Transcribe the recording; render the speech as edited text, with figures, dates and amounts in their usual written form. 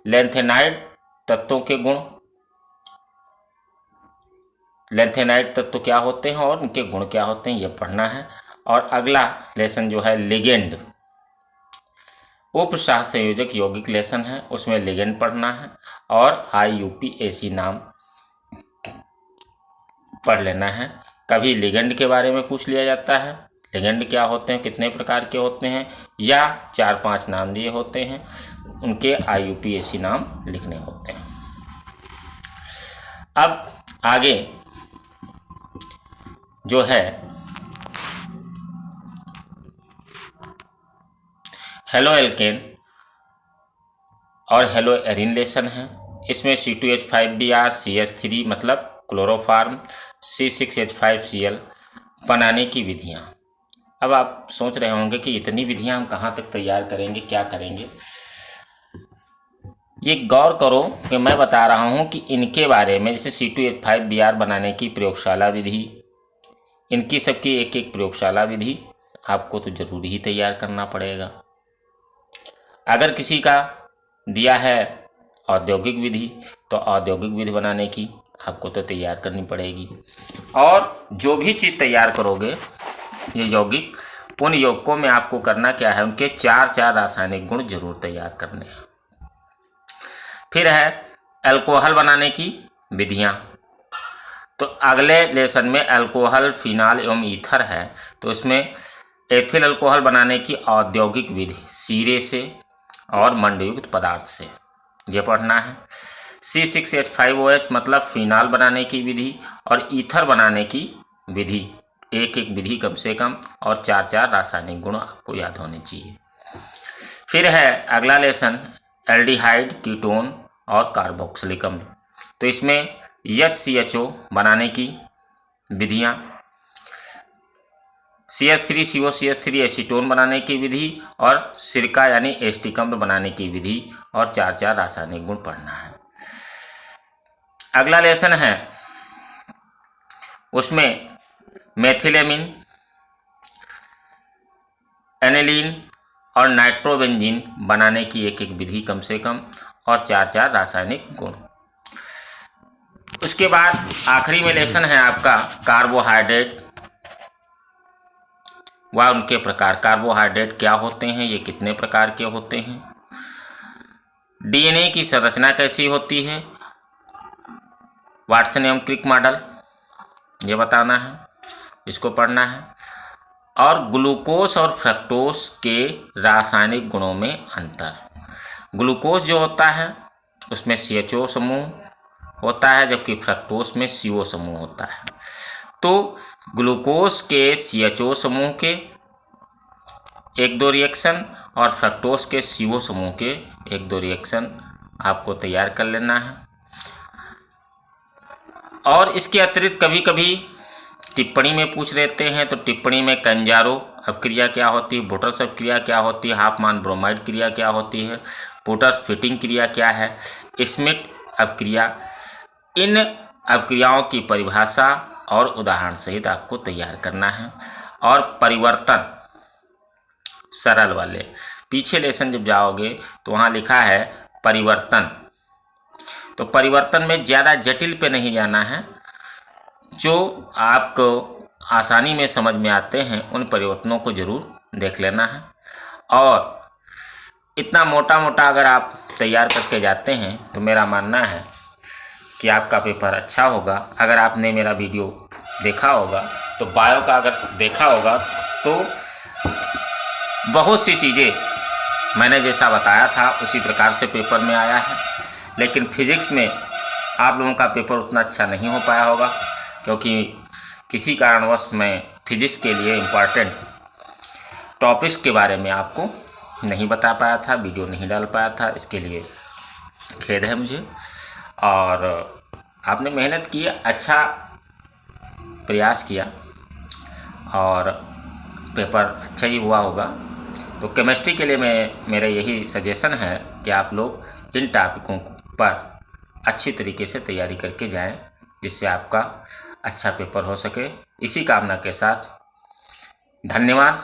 Lanthanide तत्वों के गुण, लैंथेनाइड तत्व क्या होते हैं और उनके गुण क्या होते हैं, ये पढ़ना है। और अगला लेसन जो है लिगेंड, उप सह संयोजक यौगिक लेसन है, उसमें लिगेंड पढ़ना है और IUPAC नाम पढ़ लेना है। कभी लिगेंड के बारे में पूछ लिया जाता है, लिगेंड क्या होते हैं, कितने प्रकार के होते हैं, या 4-5 नाम दिए होते हैं, उनके IUPAC नाम लिखने होते हैं। अब आगे जो है हेलो एल्केन और हेलो एरिन लेसन है। इसमें C2H5Br CH3 मतलब क्लोरोफार्म, C6H5Cl बनाने की विधियाँ। अब आप सोच रहे होंगे कि इतनी विधियाँ हम कहाँ तक तैयार करेंगे, क्या करेंगे। ये गौर करो कि मैं बता रहा हूँ कि इनके बारे में, जैसे C2H5Br बनाने की प्रयोगशाला विधि, इनकी सबकी एक एक प्रयोगशाला विधि आपको तो जरूरी ही तैयार करना पड़ेगा। अगर किसी का दिया है औद्योगिक विधि, तो औद्योगिक विधि बनाने की आपको तो तैयार करनी पड़ेगी। और जो भी चीज़ तैयार करोगे ये यौगिक, उन यौगिकों में आपको करना क्या है, उनके 4-4 रासायनिक गुण जरूर तैयार करने हैं। फिर है अल्कोहल बनाने की विधियाँ। तो अगले लेसन में अल्कोहल, फिनाल एवं ईथर है, तो इसमें एथिल अल्कोहल बनाने की औद्योगिक विधि, शीरे से और मंडयुक्त पदार्थ से, ये पढ़ना है। C6H5OH मतलब फिनाल बनाने की विधि और ईथर बनाने की विधि, एक एक विधि कम से कम, और 4-4 रासायनिक गुण आपको याद होने चाहिए। फिर है अगला लेसन एल्डिहाइड, कीटोन और कार्बोक्सिलिक अम्ल। तो इसमें HCHO बनाने की विधियाँ, CH3CO CH3 एसीटोन बनाने की विधि और सिरका यानी एस्टिक अम्ल बनाने की विधि, और 4-4 रासायनिक गुण पढ़ना है। अगला लेसन है उसमें मेथिलेमिन, एनिलीन और नाइट्रोबेंजीन बनाने की एक एक विधि कम से कम, और 4-4 रासायनिक गुण। उसके बाद आखिरी में लेसन है आपका कार्बोहाइड्रेट व उनके प्रकार। कार्बोहाइड्रेट क्या होते हैं, ये कितने प्रकार के होते हैं, DNA की संरचना कैसी होती है, वाटसन एवं क्रिक मॉडल ये बताना है, इसको पढ़ना है। और ग्लूकोज और फ्रक्टोज के रासायनिक गुणों में अंतर। ग्लूकोज जो होता है उसमें CHO समूह होता है, जबकि फ्रक्टोज में CO समूह होता है। तो ग्लूकोज के CHO समूह के 1-2 रिएक्शन और फ्रक्टोज के CO समूह के 1-2 रिएक्शन आपको तैयार कर लेना है। और इसके अतिरिक्त कभी कभी टिप्पणी में पूछ लेते हैं, तो टिप्पणी में कंजारो अपक्रिया क्या होती है, बोटर्स अपक्रिया क्या होती है, हाफमान ब्रोमाइड क्रिया क्या होती है, पोटर्स फिटिंग क्रिया क्या है, स्मिट अपक्रिया, इन अपक्रियाओं की परिभाषा और उदाहरण सहित आपको तैयार करना है। और परिवर्तन सरल वाले, पीछे लेसन जब जाओगे तो वहाँ लिखा है परिवर्तन, तो परिवर्तन में ज़्यादा जटिल पे नहीं जाना है, जो आपको आसानी में समझ में आते हैं उन परिवर्तनों को जरूर देख लेना है। और इतना मोटा मोटा अगर आप तैयार करके जाते हैं तो मेरा मानना है कि आपका पेपर अच्छा होगा। अगर आपने मेरा वीडियो देखा होगा तो बायो का अगर देखा होगा तो बहुत सी चीज़ें मैंने जैसा बताया था उसी प्रकार से पेपर में आया है, लेकिन फिजिक्स में आप लोगों का पेपर उतना अच्छा नहीं हो पाया होगा, क्योंकि किसी कारणवश मैं फिजिक्स के लिए इम्पॉर्टेंट टॉपिक्स के बारे में आपको नहीं बता पाया था, वीडियो नहीं डाल पाया था, इसके लिए खेद है मुझे। और आपने मेहनत की, अच्छा प्रयास किया और पेपर अच्छा ही हुआ होगा। तो केमिस्ट्री के लिए मेरा यही सजेशन है कि आप लोग इन टॉपिकों पर अच्छी तरीके से तैयारी करके जाएं, जिससे आपका अच्छा पेपर हो सके। इसी कामना के साथ धन्यवाद।